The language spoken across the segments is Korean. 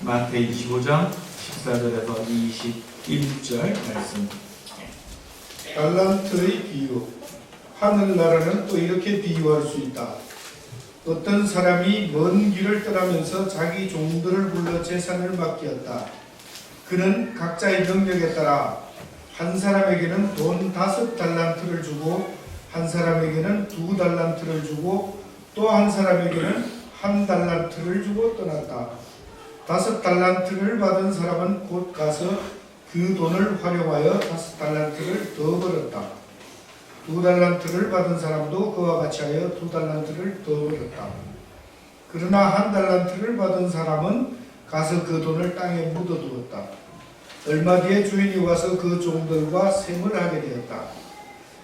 마태이 25장 14절에서 21절 말씀. 달란트의 비유. 하늘나라는 또 이렇게 비유할 수 있다. 어떤 사람이 먼 길을 떠나면서 자기 종들을 불러 재산을 맡겼다. 그는 각자의 능력에 따라 한 사람에게는 돈 5달란트를 주고 한 사람에게는 2달란트를 주고 또 한 사람에게는 1달란트를 주고 떠났다. 5달란트를 받은 사람은 곧 가서 그 돈을 활용하여 5달란트를 더 벌었다. 2달란트를 받은 사람도 그와 같이 하여 2달란트를 더 벌었다. 그러나 1달란트를 받은 사람은 가서 그 돈을 땅에 묻어두었다. 얼마 뒤에 주인이 와서 그 종들과 셈을 하게 되었다.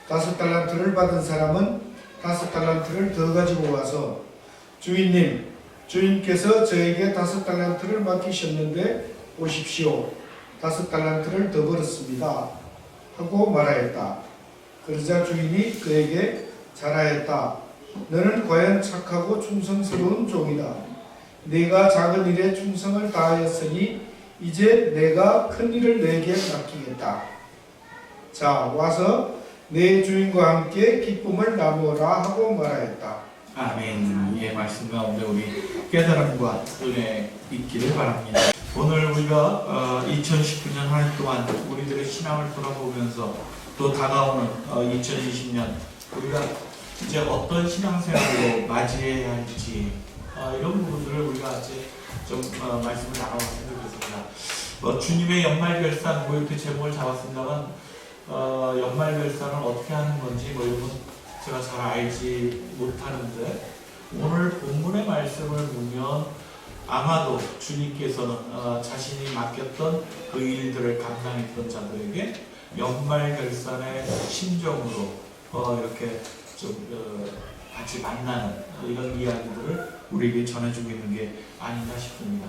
5달란트를 받은 사람은 5달란트를 더 가지고 와서 주인님, 주인께서 저에게 5달란트를 맡기셨는데 보십시오. 5달란트를 더 벌었습니다. 하고 말하였다. 그러자 주인이 그에게 잘하였다. 너는 과연 착하고 충성스러운 종이다. 네가 작은 일에 충성을 다하였으니 이제 내가 큰 일을 내게 맡기겠다. 자, 와서 내 주인과 함께 기쁨을 나누어라 하고 말하였다. 아멘. 이 말씀 가운데 우리 깨달음과 은혜 있기를 바랍니다. 오늘 우리가 2019년 한 해 동안 우리들의 신앙을 돌아보면서 또 다가오는 2020년 우리가 이제 어떤 신앙생활로 맞이해야 할지 이런 부분들을 우리가 이제 좀 말씀을 나눠봤으면 좋겠습니다. 주님의 연말결산 뭐 이렇게 제목을 잡았습니다만 연말결산은 어떻게 하는 건지 뭐 이런 건 제가 잘 알지 못하는데 오늘 본문의 말씀을 보면 아마도 주님께서는 자신이 맡겼던 그 일들을 감당했던 자들에게 연말결산의 심정으로 이렇게 좀 같이 만나는 이런 이야기들을 우리에게 전해주고 있는 게 아닌가 싶습니다.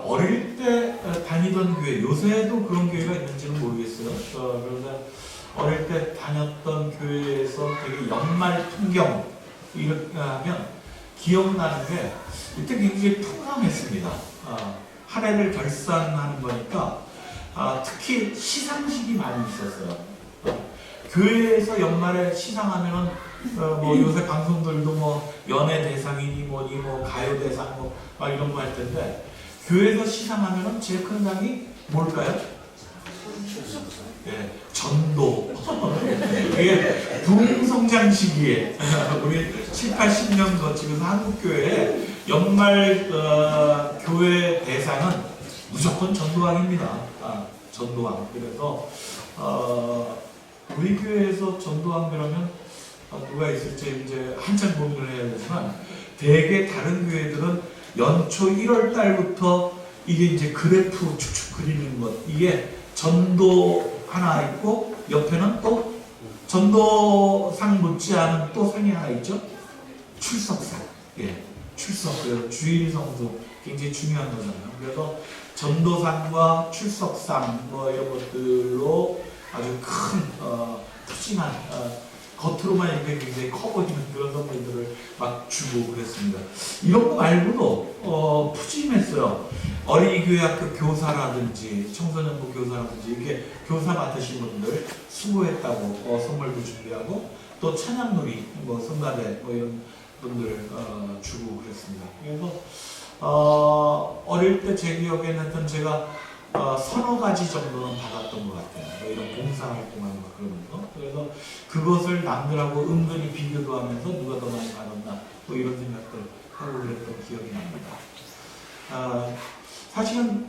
어릴 때 다니던 교회, 요새도 그런 교회가 있는지는 모르겠어요. 그런데 어릴 때 다녔던 교회에서 되게 연말 풍경 이렇게 하면 기억나는 게 이때 굉장히 풍성했습니다. 한 해를 결산하는 거니까 특히 시상식이 많이 있었어요. 교회에서 연말에 시상하면은 뭐 요새 방송들도 뭐 연예 대상이니 뭐니 뭐 가요 대상 뭐 막 이런 거 할 텐데 교회에서 시상하면은 제일 큰 상이 뭘까요? 예, 전도. 이게 부흥성장 시기에 우리 7, 80년 거치면서 한국교회에 연말 교회 대상은 무조건 전도왕입니다. 전도왕. 그래서 우리 교회에서 전도왕 그러면 누가 있을지 이제 한참 고민을 해야 되지만 대개 다른 교회들은 연초 1월 달부터 이게 이제 그래프 축축 그리는 것 이게 전도 하나 있고 옆에는 또 전도상 못지않은 또 상이 하나 있죠. 출석상. 예, 출석. 그래서 주일 성수 굉장히 중요한 거잖아요. 그래서 전도상과 출석상 뭐 이런 것들로 아주 큰 푸짐한 겉으로만 이렇게 굉장히 커 보이는 그런 선물들을 막 주고 그랬습니다. 이런 거 말고도 푸짐했어요. 어린이교회 학교 교사라든지 청소년부 교사라든지 이렇게 교사 맡으신 분들 수고했다고 선물도 준비하고 또 찬양놀이 뭐 성가대 뭐 이런 분들 주고 그랬습니다. 그래서 어릴 때 제 기억에는 하여튼 제가 서너 가지 정도는 받았던 것 같아요. 뭐 이런 봉사활동하는 거 그런 거. 그래서 그것을 남들하고 은근히 비교도 하면서 누가 더 많이 받았나 뭐 이런 생각들 하고 그랬던 기억이 납니다. 사실은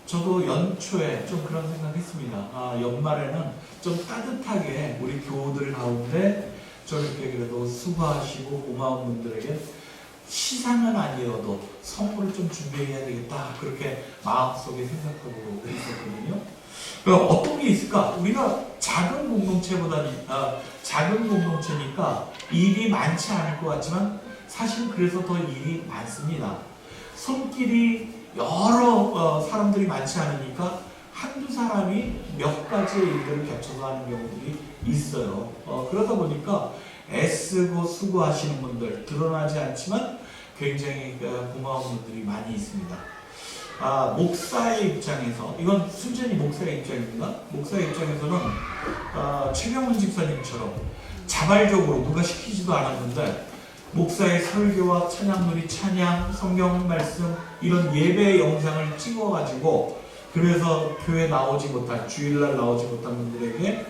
저도 연초에 좀 그런 생각했습니다. 연말에는 좀 따뜻하게 우리 교우들 가운데 저렇게 그래도 수고하시고 고마운 분들에게 시상은 아니어도 선물을 좀 준비해야 되겠다 그렇게 마음속에 생각하고 있었거든요. 어떤 게 있을까? 우리가 작은 공동체니까 일이 많지 않을 것 같지만 사실 그래서 더 일이 많습니다. 손길이 여러 사람들이 많지 않으니까 한두 사람이 몇 가지의 일들을 겹쳐서 하는 경우들이 있어요. 그러다 보니까 애쓰고 수고하시는 분들 드러나지 않지만 굉장히 고마운 분들이 많이 있습니다. 목사의 입장에서, 이건 순전히 목사의 입장입니다. 목사의 입장에서는 최경훈 집사님처럼 자발적으로 누가 시키지도 않았는데 목사의 설교와 찬양놀이, 찬양, 성경 말씀 이런 예배 영상을 찍어가지고 그래서 교회 나오지 못한, 주일날 나오지 못한 분들에게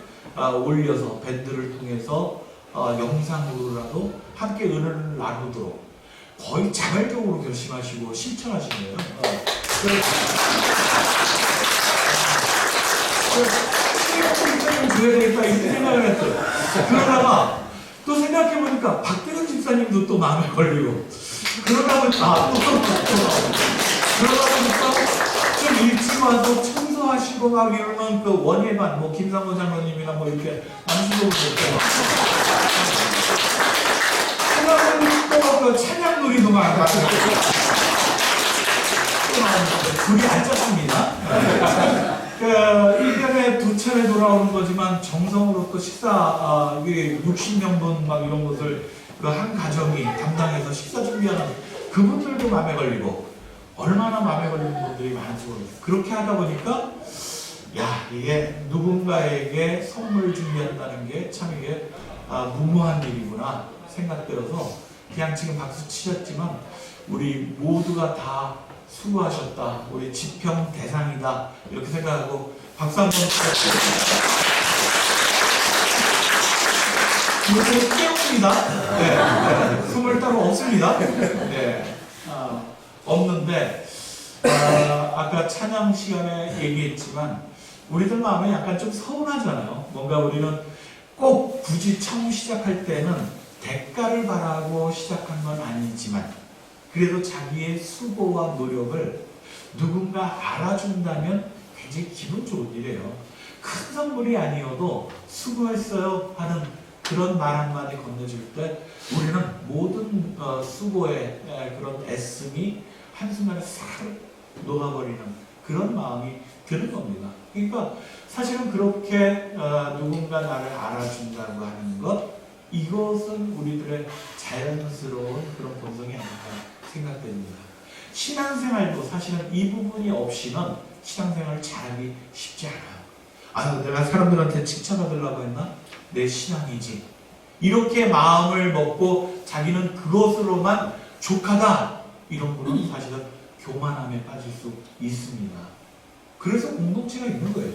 올려서 밴드를 통해서 영상으로라도 함께 은혜를 나누도록 거의 자발적으로 결심하시고 실천하신 거예요. 집사님 줘야 되겠다 이렇게 생각을 했어요. 그러다가 또 생각해보니까 박대근 집사님도 또 마음에 걸리고 그러다 보니까 좀 일찍 와서 청소하시고 막 이러면 그 원예반 뭐 김상호 장로님이나 뭐 이렇게 안수도 못해요. 또 찬양놀이도 막 둘이 안 짰습니다. 1년에 2차례 돌아오는 거지만 정성으로 또 식사, 이게 60명분 막 이런 것을 그 한 가정이 담당해서 식사 준비하는 그분들도 마음에 걸리고 얼마나 마음에 걸리는 분들이 많은지 모르겠어요. 그렇게 하다 보니까 야, 이게 누군가에게 선물 준비한다는 게 참 이게 무모한 일이구나 생각되어서 그냥 지금 박수 치셨지만 우리 모두가 다 수고하셨다. 우리 지평 대상이다. 이렇게 생각하고 박수 한번 치셨어요. 이것도 깨웁니다. 네. 숨을 따로 없습니다. 네. 없는데, 아까 찬양 시간에 얘기했지만, 우리들 마음에 약간 좀 서운하잖아요. 뭔가 우리는 꼭 굳이 처음 시작할 때는 대가를 바라고 시작한 건 아니지만, 그래도 자기의 수고와 노력을 누군가 알아준다면 굉장히 기분 좋은 일이에요. 큰 선물이 아니어도 수고했어요 하는 그런 말 한마디 건네줄 때 우리는 모든 수고의 그런 애씀이 한순간에 싹 녹아버리는 그런 마음이 드는 겁니다. 그러니까 사실은 그렇게 누군가 나를 알아준다고 하는 것, 이것은 우리들의 자연스러운 그런 본성이 아닌가 생각됩니다. 신앙생활도 사실은 이 부분이 없이는 신앙생활을 잘하기 쉽지 않아요. 내가 사람들한테 칭찬받으려고 했나? 내 신앙이지. 이렇게 마음을 먹고 자기는 그것으로만 족하다. 이런 분은 사실은 교만함에 빠질 수 있습니다. 그래서 공동체가 있는 거예요.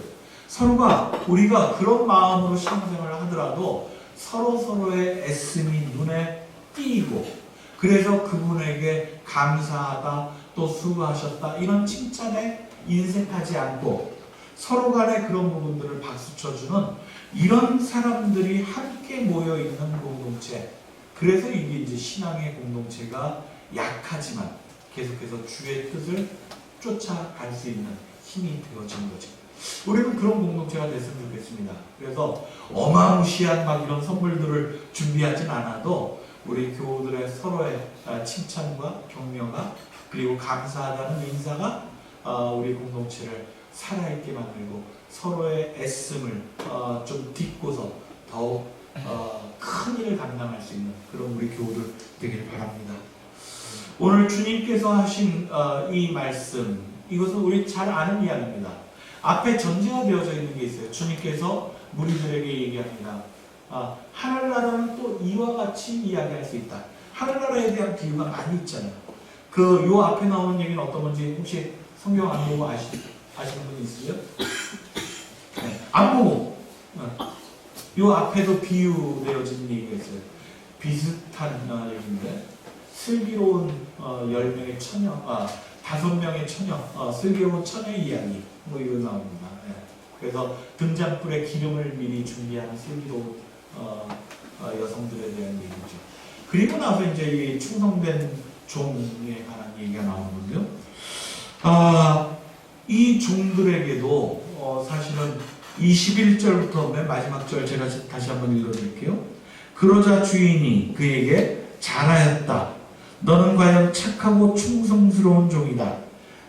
우리가 그런 마음으로 신앙생활을 하더라도 서로서로의 애씀이 눈에 띄고 그래서 그분에게 감사하다, 또 수고하셨다 이런 칭찬에 인색하지 않고 서로 간에 그런 부분들을 박수 쳐주는 이런 사람들이 함께 모여있는 공동체, 그래서 이게 이제 신앙의 공동체가 약하지만 계속해서 주의 뜻을 쫓아갈 수 있는 힘이 되어지는 거죠. 우리는 그런 공동체가 됐으면 좋겠습니다. 그래서 어마무시한 막 이런 선물들을 준비하진 않아도 우리 교우들의 서로의 칭찬과 격려가 그리고 감사하다는 인사가 우리 공동체를 살아있게 만들고 서로의 애씀을 좀 딛고서 더욱 큰 일을 감당할 수 있는 그런 우리 교우들 되길 바랍니다. 오늘 주님께서 하신 이 말씀, 이것은 우리 잘 아는 이야기입니다. 앞에 전제가 되어져 있는 게 있어요. 주님께서 무리들에게 얘기합니다. 하늘나라는 또 이와 같이 이야기할 수 있다. 하늘나라에 대한 비유가 많이 있잖아요. 요 앞에 나오는 얘기는 어떤 건지 혹시 성경 안 보고 아시는 분이 있어요? 네, 안 보고. 요 앞에도 비유되어진 얘기가 있어요. 비슷한 얘기인데 슬기로운 10명의 처녀, 5명의 처녀, 슬기로운 처녀의 이야기 뭐 이거 나옵니다. 네. 그래서 등잔불에 기름을 미리 준비하는 슬기로운 여성들에 대한 얘기죠. 그리고 나서 이제 이 충성된 종에 관한 얘기가 나오는데요. 이 종들에게도 사실은 21절부터 맨 마지막 절 제가 다시 한번 읽어드릴게요. 그러자 주인이 그에게 잘하였다. 너는 과연 착하고 충성스러운 종이다.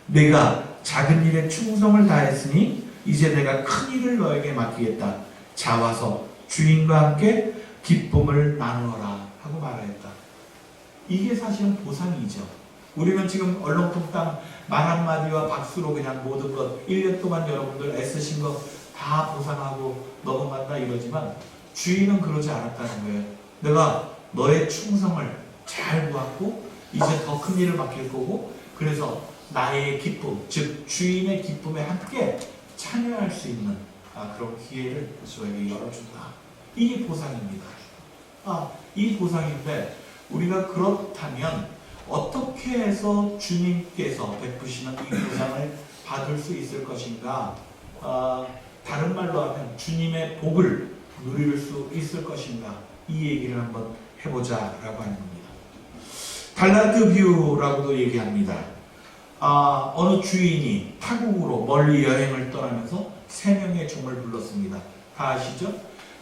내가 작은 일에 충성을 다했으니 이제 내가 큰 일을 너에게 맡기겠다. 자와서 주인과 함께 기쁨을 나누어라 하고 말하였다. 이게 사실은 보상이죠. 우리는 지금 얼렁뚱땅 말 한마디와 박수로 그냥 모든 것 1년 동안 여러분들 애쓰신 거 다 보상하고 넘어간다 이러지만 주인은 그러지 않았다는 거예요. 내가 너의 충성을 잘 보았고 이제 더 큰 일을 맡길 거고 그래서 나의 기쁨, 즉 주인의 기쁨에 함께 참여할 수 있는 그런 기회를 저에게 열어준다. 이게 보상입니다. 이 보상인데 우리가 그렇다면 어떻게 해서 주님께서 베푸시는 이 보상을 받을 수 있을 것인가? 다른 말로 하면 주님의 복을 누릴 수 있을 것인가? 이 얘기를 한번 해보자라고 하는 겁니다. 달란트 비유라고도 얘기합니다. 어느 주인이 타국으로 멀리 여행을 떠나면서 3명의 종을 불렀습니다. 다 아시죠?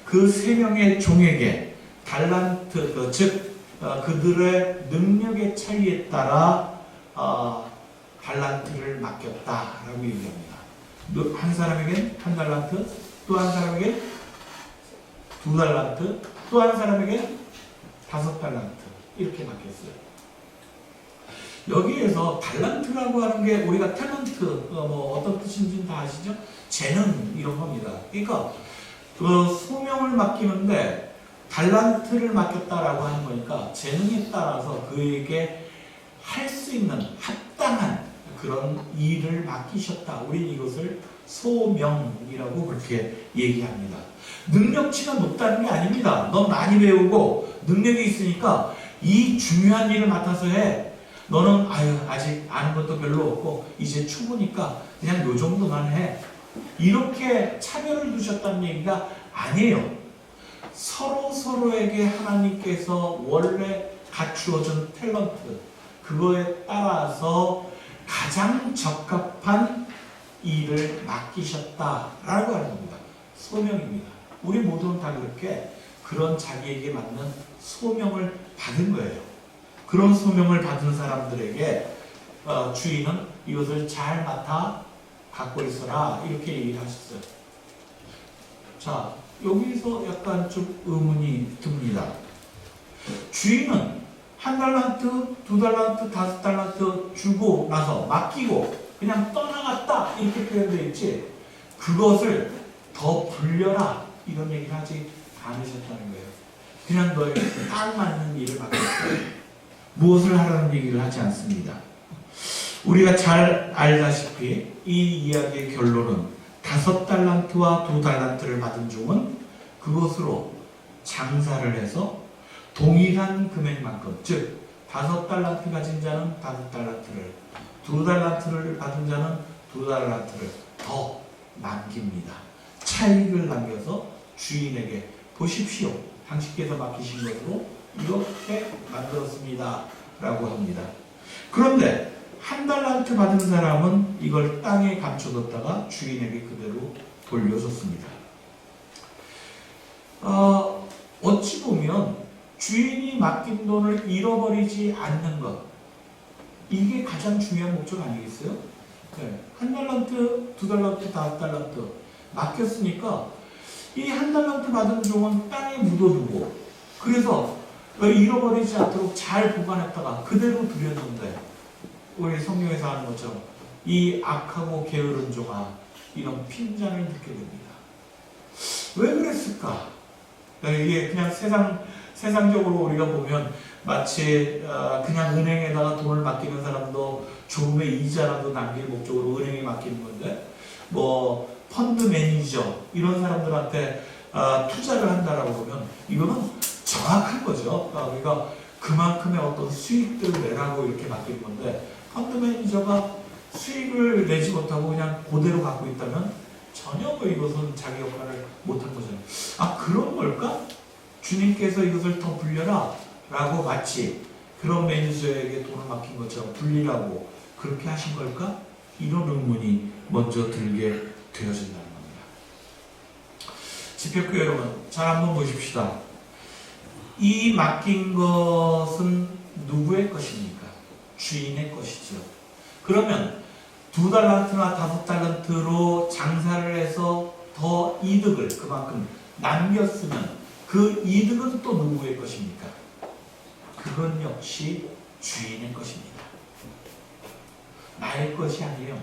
그 3명의 종에게 달란트, 즉 그들의 능력의 차이에 따라 달란트를 맡겼다라고 얘기합니다. 한 사람에겐 1달란트, 또 한 사람에겐 2달란트, 또 한 사람에겐 5달란트 이렇게 맡겼어요. 여기에서 달란트라고 하는 게 우리가 탤런트 어떤 뜻인지는 다 아시죠? 재능 이런 겁니다. 그러니까 그 소명을 맡기는데 달란트를 맡겼다라고 하는 거니까 재능에 따라서 그에게 할 수 있는 합당한 그런 일을 맡기셨다. 우린 이것을 소명이라고 그렇게 얘기합니다. 능력치가 높다는 게 아닙니다. 넌 많이 배우고 능력이 있으니까 이 중요한 일을 맡아서 해. 너는 아직 아는 것도 별로 없고 이제 초보니까 그냥 요 정도만 해. 이렇게 차별을 두셨다는 얘기가 아니에요. 서로에게 하나님께서 원래 갖추어준 탤런트 그거에 따라서 가장 적합한 일을 맡기셨다라고 하는 겁니다. 소명입니다. 우리 모두는 다 그렇게 그런 자기에게 맞는 소명을 받은 거예요. 그런 소명을 받은 사람들에게 주인은 이것을 잘 맡아 갖고 있어라 이렇게 얘기를 하셨어요. 자, 여기서 약간 좀 의문이 듭니다. 주인은 1달란트, 2달란트, 5달란트 주고 나서 맡기고 그냥 떠나갔다 이렇게 표현되어 있지 그것을 더 불려라 이런 얘기를 하지 않으셨다는 거예요. 그냥 너에게 딱 맞는 일을 맡겼어요. 무엇을 하라는 얘기를 하지 않습니다. 우리가 잘 알다시피 이 이야기의 결론은 5달란트와 2달란트를 받은 종은 그것으로 장사를 해서 동일한 금액만큼 즉 5달란트 가진 자는 5달란트를 2달란트를 받은 자는 2달란트를 더 남깁니다. 차익을 남겨서 주인에게 보십시오. 당신께서 맡기신 것으로 이렇게 만들었습니다. 라고 합니다. 그런데 1달란트 받은 사람은 이걸 땅에 감춰뒀다가 주인에게 그대로 돌려줬습니다. 어찌 보면 주인이 맡긴 돈을 잃어버리지 않는 것 이게 가장 중요한 목적 아니겠어요? 네. 1달란트, 2달란트, 5달란트 맡겼으니까 이 1달란트 받은 종은 땅에 묻어두고 그래서 잃어버리지 않도록 잘 보관했다가 그대로 들였는데 우리 성경에서 하는 것처럼 이 악하고 게으른 종아 이런 핀잔을 듣게 됩니다. 왜 그랬을까? 이게 그냥 세상적으로 우리가 보면 마치 그냥 은행에다가 돈을 맡기는 사람도 조금의 이자라도 남길 목적으로 은행에 맡기는 건데 뭐 펀드 매니저 이런 사람들한테 투자를 한다라고 보면 이거는 정확한 거죠. 그러니까 그만큼의 어떤 수익들을 내라고 이렇게 맡기는 건데 펀드 매니저가 수익을 내지 못하고 그냥 그대로 갖고 있다면 전혀 이것은 자기 역할을 못한 거잖아요. 그런 걸까? 주님께서 이것을 더 불려라 라고 마치 그런 매니저에게 돈을 맡긴 것처럼 불리라고 그렇게 하신 걸까? 이런 의문이 먼저 들게 되어진다는 겁니다. 집회교 여러분 잘 한번 보십시다. 이 맡긴 것은 누구의 것입니까? 주인의 것이죠. 그러면 2달란트나 5달란트로 장사를 해서 더 이득을 그만큼 남겼으면 그 이득은 또 누구의 것입니까? 그건 역시 주인의 것입니다. 나의 것이 아니에요.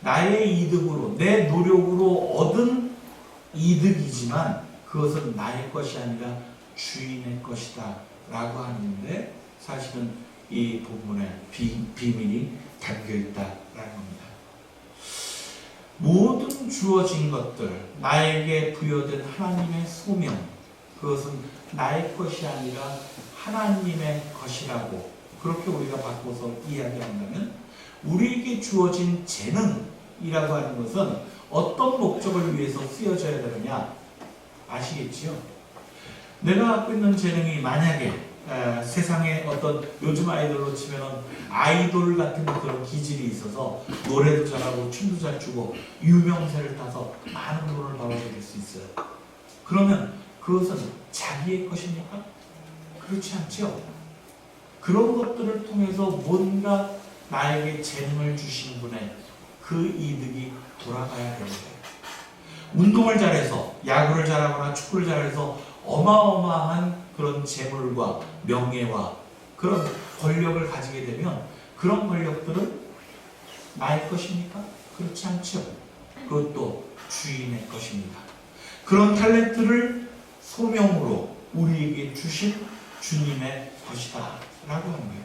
나의 이득으로, 내 노력으로 얻은 이득이지만 그것은 나의 것이 아니라 주인의 것이다 라고 하는데, 사실은 이 본문에 비밀이 담겨있다라는 겁니다. 모든 주어진 것들, 나에게 부여된 하나님의 소명, 그것은 나의 것이 아니라 하나님의 것이라고 그렇게 우리가 바꿔서 이야기한다면, 우리에게 주어진 재능이라고 하는 것은 어떤 목적을 위해서 쓰여져야 되느냐 아시겠지요? 내가 갖고 있는 재능이 만약에 세상에 어떤, 요즘 아이돌로 치면 아이돌 같은 그런 기질이 있어서 노래도 잘하고 춤도 잘 추고 유명세를 타서 많은 돈을 벌어들일 수 있어요. 그러면 그것은 자기의 것입니까? 그렇지 않죠. 그런 것들을 통해서 뭔가 나에게 재능을 주신 분의 그 이득이 돌아가야 되는데, 운동을 잘해서, 야구를 잘하거나 축구를 잘해서 어마어마한 그런 재물과 명예와 그런 권력을 가지게 되면 그런 권력들은 나의 것입니까? 그렇지 않죠. 그것도 주인의 것입니다. 그런 탤런트를 소명으로 우리에게 주신 주님의 것이다 라고 하는 거예요.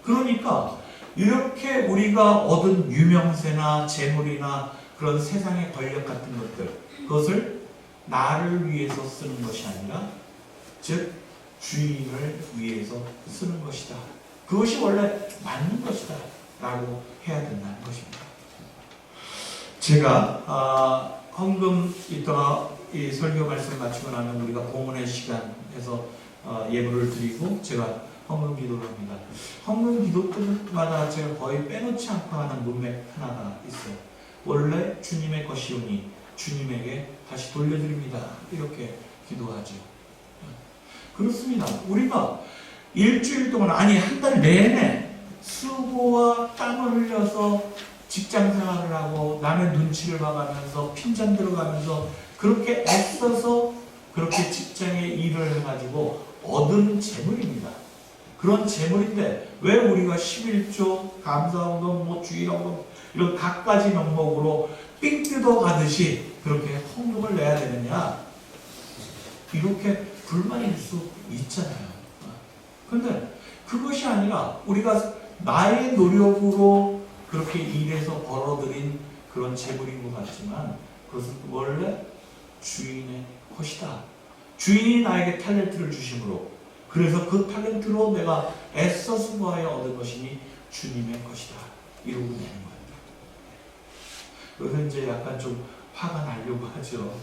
그러니까 이렇게 우리가 얻은 유명세나 재물이나 그런 세상의 권력 같은 것들, 그것을 나를 위해서 쓰는 것이 아니라 즉 주인을 위해서 쓰는 것이다. 그것이 원래 맞는 것이다 라고 해야 된다는 것입니다. 제가 헌금 이따가 이 설교 말씀 마치고 나면 우리가 봉헌의 시간에서 예물을 드리고 제가 헌금 기도를 합니다. 헌금 기도 때마다 제가 거의 빼놓지 않고 하는 문맥 하나가 있어요. 원래 주님의 것이오니 주님에게 다시 돌려드립니다. 이렇게 기도하죠. 그렇습니다. 우리가 일주일 동안, 아니 한 달 내내 수고와 땀을 흘려서 직장 생활을 하고 남의 눈치를 봐가면서 핀잔 들어가면서 그렇게 애써서 그렇게 직장에 일을 해가지고 얻은 재물입니다. 그런 재물인데 왜 우리가 11조, 감사헌금, 뭐 주일헌금 이런 각가지 명목으로 삥 뜯어가듯이 그렇게 헌금을 내야 되느냐, 이렇게 불만일 수 있잖아요. 그런데 그것이 아니라 우리가 나의 노력으로 그렇게 일해서 벌어들인 그런 재물인 것 같지만 그것은 원래 주인의 것이다. 주인이 나에게 탤런트를 주심으로, 그래서 그 탤런트로 내가 애써 수고하여 얻은 것이니 주님의 것이다. 이러고 내는 거예요. 그래서 이제 약간 좀 화가 나려고 하죠.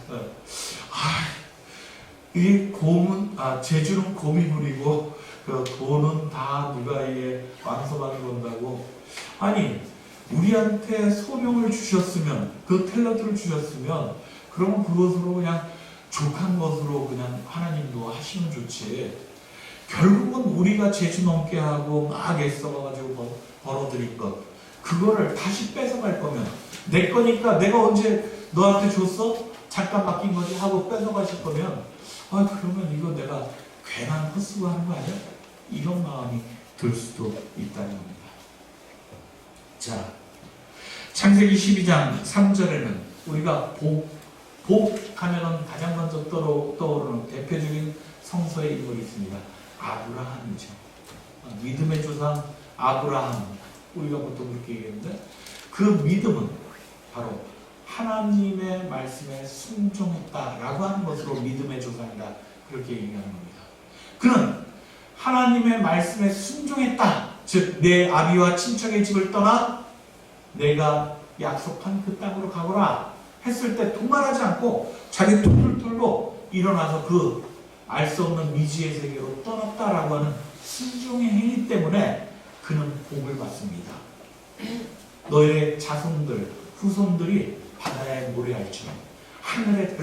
이 곰은, 제주는 곰이 부리고 그 돈은 다 누가 왕서방이 본다고. 아니 우리한테 소명을 주셨으면, 그 탤런트를 주셨으면 그러면 그것으로 그냥 족한 것으로 그냥 하나님도 하시면 좋지. 결국은 우리가 재주 넘게 하고 막 애써가지고 벌어들인 것, 그거를 다시 뺏어갈 거면, 내 거니까 내가 언제 너한테 줬어? 잠깐 맡긴 거지 하고 뺏어가실 거면, 그러면 이거 내가 괜한 헛수고 하는 거 아니야? 이런 마음이 들 수도 있다는 겁니다. 자, 창세기 12장 3절에는 우리가 복 하면은 가장 먼저 떠오르는 대표적인 성서의 인물이 있습니다. 아브라함이죠. 믿음의 조상 아브라함, 우리가 보통 그렇게 얘기하는데, 그 믿음은 바로 하나님의 말씀에 순종했다라고 하는 것으로 믿음의 조상이다, 그렇게 얘기하는 겁니다. 그는 하나님의 말씀에 순종했다, 즉 내 아비와 친척의 집을 떠나 내가 약속한 그 땅으로 가거라 했을 때 도말하지 않고 자기 툴툴툴로 일어나서 그 알 수 없는 미지의 세계로 떠났다라고 하는 순종의 행위 때문에 그는 복을 받습니다. 너의 자손들, 후손들이 바다의 모래알처럼 하늘의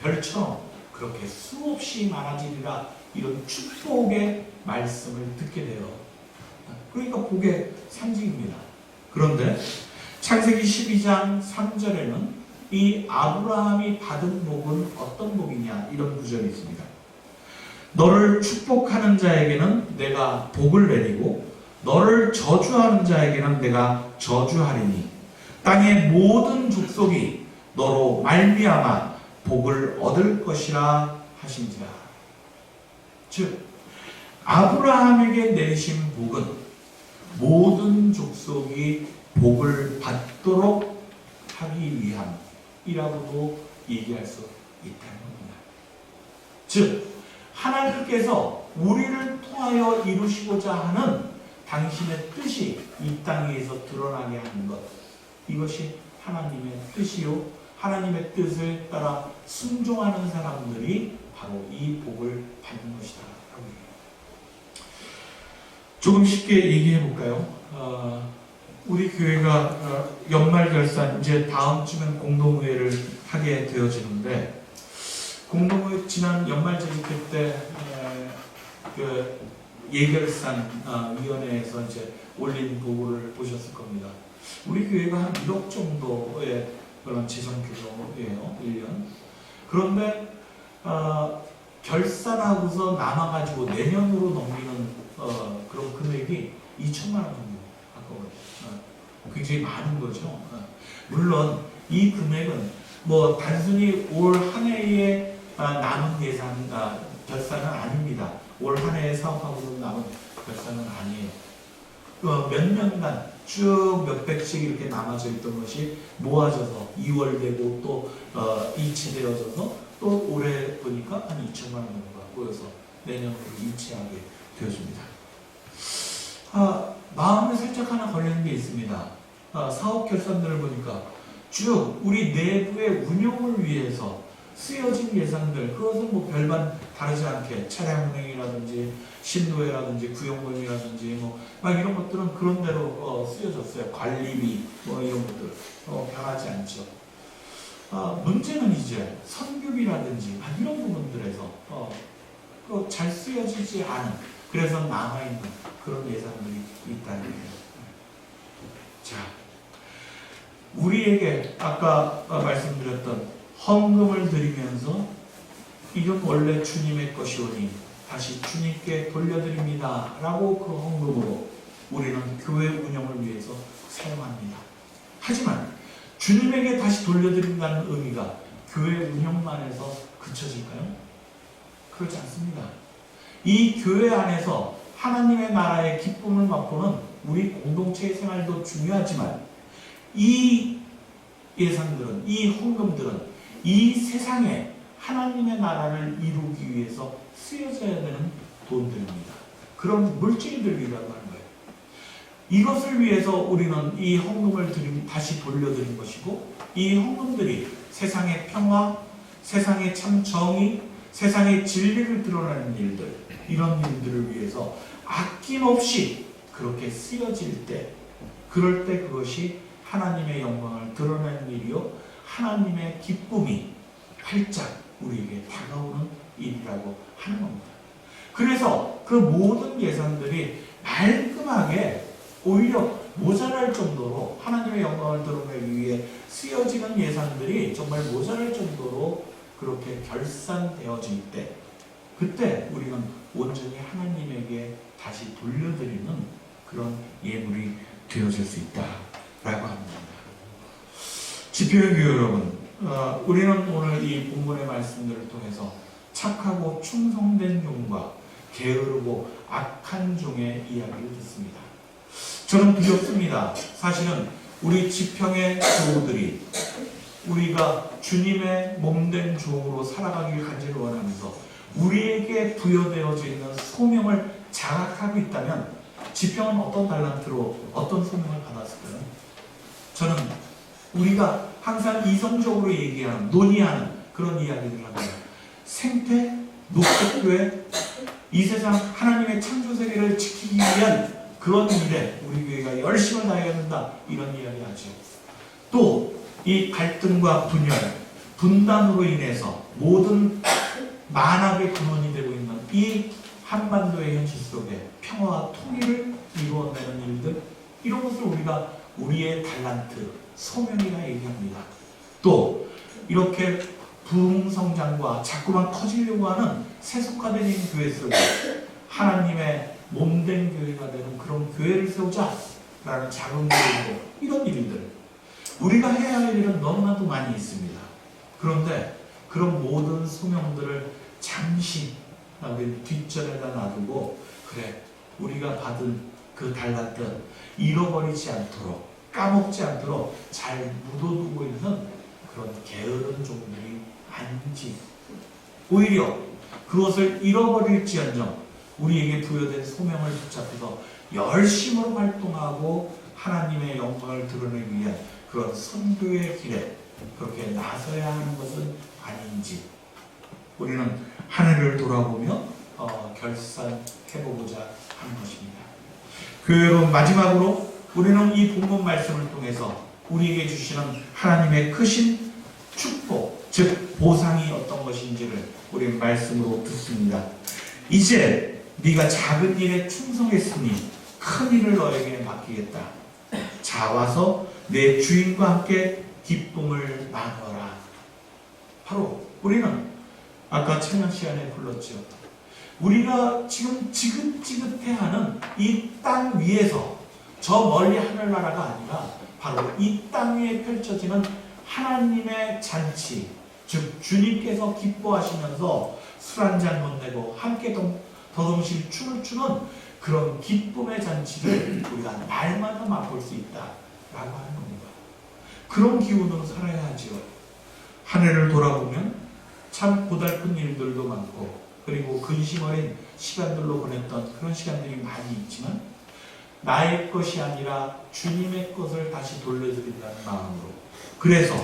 별처럼 그렇게 수없이 많아지리라, 이런 축복의 말씀을 듣게 돼요. 그러니까 복의 상징입니다. 그런데 창세기 12장 3절에는 이 아브라함이 받은 복은 어떤 복이냐, 이런 구절이 있습니다. 너를 축복하는 자에게는 내가 복을 내리고 너를 저주하는 자에게는 내가 저주하리니 땅의 모든 족속이 너로 말미암아 복을 얻을 것이라 하신지라. 즉 아브라함에게 내리신 복은 모든 족속이 복을 받도록 하기 위함이라고도 얘기할 수 있다는 겁니다. 즉 하나님께서 우리를 통하여 이루시고자 하는 당신의 뜻이 이 땅에서 드러나게 하는 것, 이것이 하나님의 뜻이요, 하나님의 뜻을 따라 순종하는 사람들이 바로 이 복을 받는 것이다. 조금 쉽게 얘기해 볼까요? 우리 교회가 연말 결산, 이제 다음 주면 공동회를 하게 되어지는데, 공동회 지난 연말 재직회 때 그 예결산 위원회에서 이제 올린 보고를 보셨을 겁니다. 우리 교회가 한 1억 정도의 그런 재정 규모예요, 1년. 그런데 결산하고서 남아가지고 내년으로 넘기는 그런 금액이 2천만 원 정도 아까워요. 굉장히 많은 거죠. 물론 이 금액은 뭐 단순히 올 한 해에 남은 예산 결산은 아닙니다. 올 한 해에 사업하고 남은 결산은 아니에요. 몇 년간 쭉 몇백씩 이렇게 남아져 있던 것이 모아져서 2월 되고 또 이체되어져서 또 올해 보니까 한 2천만 원 정도가 모여서 내년으로 이체하게 되어집니다. 마음에 살짝 하나 걸리는 게 있습니다. 사업 결산들을 보니까 쭉 우리 내부의 운영을 위해서 쓰여진 예산들, 그것은 뭐 별반 다르지 않게 차량 운행이라든지 신도회라든지 구역모임이라든지 뭐 막 이런 것들은 그런 대로 쓰여졌어요. 관리비 뭐 이런 것들 변하지 않죠. 문제는 이제 선교비라든지 이런 부분들에서 잘 쓰여지지 않은, 그래서 남아있는 그런 예산들이 있다는 거예요. 자, 우리에게 아까 말씀드렸던 헌금을 드리면서 이건 원래 주님의 것이오니 다시 주님께 돌려드립니다 라고 그 헌금으로 우리는 교회 운영을 위해서 사용합니다. 하지만 주님에게 다시 돌려드린다는 의미가 교회 운영만 해서 그쳐질까요? 그렇지 않습니다. 이 교회 안에서 하나님의 나라의 기쁨을 맛보는 우리 공동체의 생활도 중요하지만 이 예산들은, 이 헌금들은 이 세상에 하나님의 나라를 이루기 위해서 쓰여져야 되는 돈들입니다. 그런 물질들이라고 하는 거예요. 이것을 위해서 우리는 이 헌금을 다시 돌려드린 것이고, 이 헌금들이 세상의 평화, 세상의 참 정의, 세상의 진리를 드러내는 일들, 이런 일들을 위해서 아낌없이 그렇게 쓰여질 때, 그럴 때 그것이 하나님의 영광을 드러내는 일이요, 하나님의 기쁨이 활짝 우리에게 다가오는 일이라고 하는 겁니다. 그래서 그 모든 예산들이 말끔하게 오히려 모자랄 정도로 하나님의 영광을 드러내기 위해 쓰여지는 예산들이 정말 모자랄 정도로 그렇게 결산되어질 때, 그때 우리는 온전히 하나님에게 다시 돌려드리는 그런 예물이 되어질 수 있다라고 합니다. 집회교회 여러분, 우리는 오늘 이 본문의 말씀들을 통해서 착하고 충성된 종과 게으르고 악한 종의 이야기를 듣습니다. 저는 두렵습니다. 사실은 우리 지평의 교우들이 우리가 주님의 몸된 종으로 살아가길 간절히 원하면서 우리에게 부여되어져 있는 소명을 장악하고 있다면 지평은 어떤 달란트로 어떤 소명을 받았을까요? 저는 우리가 항상 이성적으로 얘기하는, 논의하는 그런 이야기들을 합니다. 생태, 녹색교회, 이 세상 하나님의 창조세계를 지키기 위한 그런 일에 우리 교회가 열심을 다해야 된다, 이런 이야기 하죠. 또 이 갈등과 분열, 분단으로 인해서 모든 만악의 근원이 되고 있는 이 한반도의 현실 속에 평화와 통일을 이루어내는 일들, 이런 것을 우리가 우리의 달란트, 소명이라 얘기합니다. 또 이렇게 부흥성장과 자꾸만 커지려고 하는 세속화된 교회 속에 하나님의 몸된 교회가 되는 그런 교회를 세우자라는 작은 교회고 이런 일들 우리가 해야 할 일은 너무나도 많이 있습니다. 그런데 그런 모든 소명들을 잠시 우리 뒷전에다 놔두고 그래 우리가 받은 그 달란트 잃어버리지 않도록 까먹지 않도록 잘 묻어두고 있는 그런 게으른 종들이 아닌지 오히려 그것을 잃어버릴지언정 우리에게 부여된 소명을 붙잡아서 열심으로 활동하고 하나님의 영광을 드러내기 위한 그런 선교의 길에 그렇게 나서야 하는 것은 아닌지 우리는 하늘을 돌아보며 결산해보고자 하는 것입니다. 여러분 마지막으로 우리는 이 본문 말씀을 통해서 우리에게 주시는 하나님의 크신 축복 즉 보상이 어떤 것인지를 우리는 말씀으로 듣습니다. 이제 네가 작은 일에 충성했으니 큰 일을 너에게 맡기겠다. 자 와서 내 주인과 함께 기쁨을 나누어라. 바로 우리는 아까 찬양 시간에 불렀죠. 우리가 지금 지긋지긋해하는 이 땅 위에서 저 멀리 하늘나라가 아니라 바로 이 땅 위에 펼쳐지는 하나님의 잔치 즉 주님께서 기뻐하시면서 술 한잔 못 내고 함께 더동실 춤을 추는 그런 기쁨의 잔치를 우리가 날마다 맛볼 수 있다라고 하는 겁니다. 그런 기운으로 살아야 하지요. 하늘을 돌아보면 참 고달픈 일들도 많고 그리고 근심 어린 시간들로 보냈던 그런 시간들이 많이 있지만 나의 것이 아니라 주님의 것을 다시 돌려드린다는 마음으로 그래서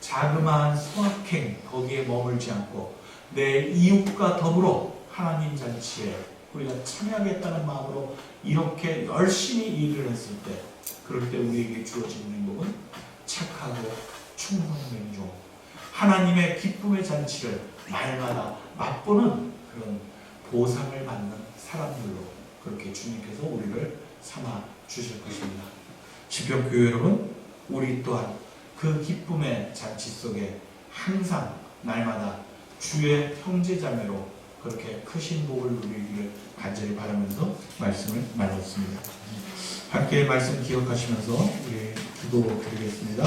자그마한 성악행 거기에 머물지 않고 내 이웃과 더불어 하나님 잔치에 우리가 참여하겠다는 마음으로 이렇게 열심히 일을 했을 때 그럴 때 우리에게 주어지는 행복은 착하고 충성된 종 하나님의 기쁨의 잔치를 날마다 맛보는 그런 보상을 받는 사람들로 그렇게 주님께서 우리를 삼아 주실 것입니다. 지평교회 여러분 우리 또한 그 기쁨의 잔치 속에 항상 날마다 주의 형제자매로 그렇게 크신 복을 누리기를 간절히 바라면서 말씀을 나눴습니다. 함께 말씀 기억하시면서 우리 기도 드리겠습니다.